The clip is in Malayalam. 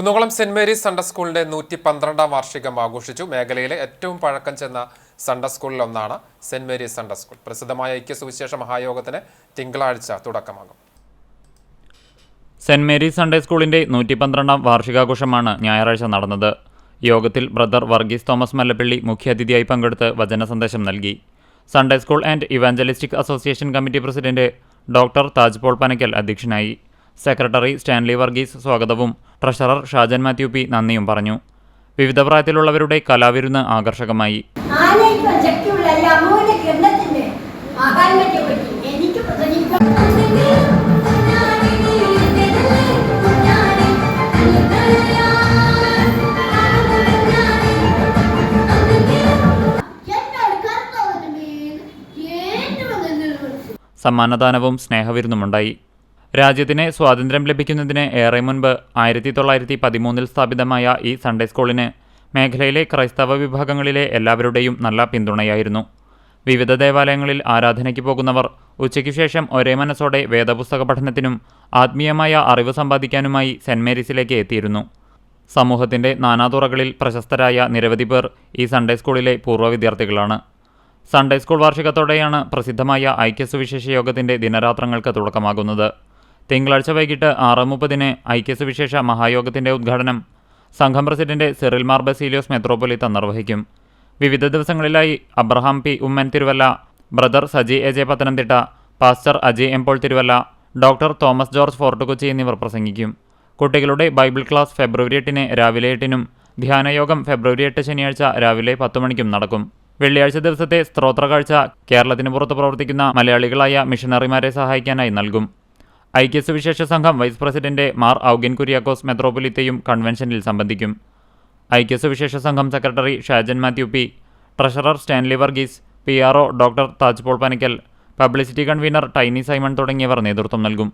കുന്നംകുളം സെന്റ് മേരീസ് സൺഡേ സ്കൂളിന്റെ 112ാം വാർഷികം ആഘോഷിച്ചു. മേഖലയിലെ ഏറ്റവും പഴക്കം ചെന്ന സൺഡേ സ്കൂളിൽ ഒന്നാണ് സെന്റ് മേരീസ് സൺഡേ സ്കൂൾ. പ്രസിദ്ധമായ ഐക്യസുവിശേഷ മഹായോഗത്തിന് തിങ്കളാഴ്ച തുടക്കമാകും. സെന്റ് മേരീസ് സൺഡേ സ്കൂളിന്റെ 112ാം വാർഷികാഘോഷമാണ് ഞായറാഴ്ച നടന്നത്. യോഗത്തിൽ ബ്രദർ വർഗീസ് തോമസ് മല്ലപ്പള്ളി മുഖ്യാതിഥിയായി പങ്കെടുത്ത് വചന സന്ദേശം നൽകി. Sunday school and evangelistic association committee president doctor Taj Paul Panackal അധ്യക്ഷനായി. സെക്രട്ടറി സ്റ്റാൻലി വർഗീസ് സ്വാഗതവും ട്രഷറർ ഷാജൻ മാത്യു പി നന്ദിയും പറഞ്ഞു. വിവിധ പ്രായത്തിലുള്ളവരുടെ കലാവിരുന്ന് ആകർഷകമായി. സമ്മാനദാനവും സ്നേഹവിരുന്നുമുണ്ടായി. രാജ്യത്തിന് സ്വാതന്ത്ര്യം ലഭിക്കുന്നതിന് ഏറെ മുൻപ് 1913 സ്ഥാപിതമായ ഈ സൺഡേ സ്കൂളിന് മേഖലയിലെ ക്രൈസ്തവ വിഭാഗങ്ങളിലെ എല്ലാവരുടെയും നല്ല പിന്തുണയായിരുന്നു. വിവിധ ദേവാലയങ്ങളിൽ ആരാധനയ്ക്ക് പോകുന്നവർ ഉച്ചയ്ക്ക് ശേഷം ഒരേ മനസ്സോടെ വേദപുസ്തക പഠനത്തിനും ആത്മീയമായ അറിവ് സമ്പാദിക്കാനുമായി സെന്റ് മേരീസിലേക്ക് എത്തിയിരുന്നു. സമൂഹത്തിൻ്റെ നാനാതുറകളിൽ പ്രശസ്തരായ നിരവധി പേർ ഈ സൺഡേ സ്കൂളിലെ പൂർവ്വ വിദ്യാർത്ഥികളാണ്. സൺഡേ സ്കൂൾ വാർഷികത്തോടെയാണ് പ്രസിദ്ധമായ ഐക്യസുവിശേഷ യോഗത്തിൻ്റെ ദിനരാത്രങ്ങൾക്ക് തുടക്കമാകുന്നത്. തിങ്കളാഴ്ച വൈകിട്ട് 6:30 ഐക്യസുവിശേഷ മഹായോഗത്തിൻ്റെ ഉദ്ഘാടനം സംഘം പ്രസിഡന്റ് സിറിൽ മാർ ബസീലിയോസ് മെത്രോപൊലീത്ത നിർവഹിക്കും. വിവിധ ദിവസങ്ങളിലായി Abraham P Oommen Thiruvalla, brother Saji AJ Pathanamthitta, pastor Ajay M Paul Thiruvalla, doctor Thomas George Fort Kochi എന്നിവർ പ്രസംഗിക്കും. കുട്ടികളുടെ ബൈബിൾ ക്ലാസ് ഫെബ്രുവരി 8 രാവിലെ 8 ധ്യാനയോഗം ഫെബ്രുവരി 8 ശനിയാഴ്ച രാവിലെ 10 മണിക്കും നടക്കും. വെള്ളിയാഴ്ച ദിവസത്തെ സ്തോത്രകാഴ്ച കേരളത്തിന് പുറത്ത് പ്രവർത്തിക്കുന്ന മലയാളികളായ മിഷണറിമാരെ സഹായിക്കാനായി നൽകും. ഐക്യസുവിശേഷ സംഘം വൈസ് പ്രസിഡന്റ് മാർ ഔഗിൻ കുര്യാക്കോസ് മെത്രോപൊലീത്തയും കൺവെൻഷനിൽ സംബന്ധിക്കും. ഐക്യസുവിശേഷ സംഘം secretary Shajan Mathew P, treasurer Stanley Varghese, PRO doctor Taj Paul Panakkal, publicity convener Tiny Simon തുടങ്ങിയവർ നേതൃത്വം നൽകും.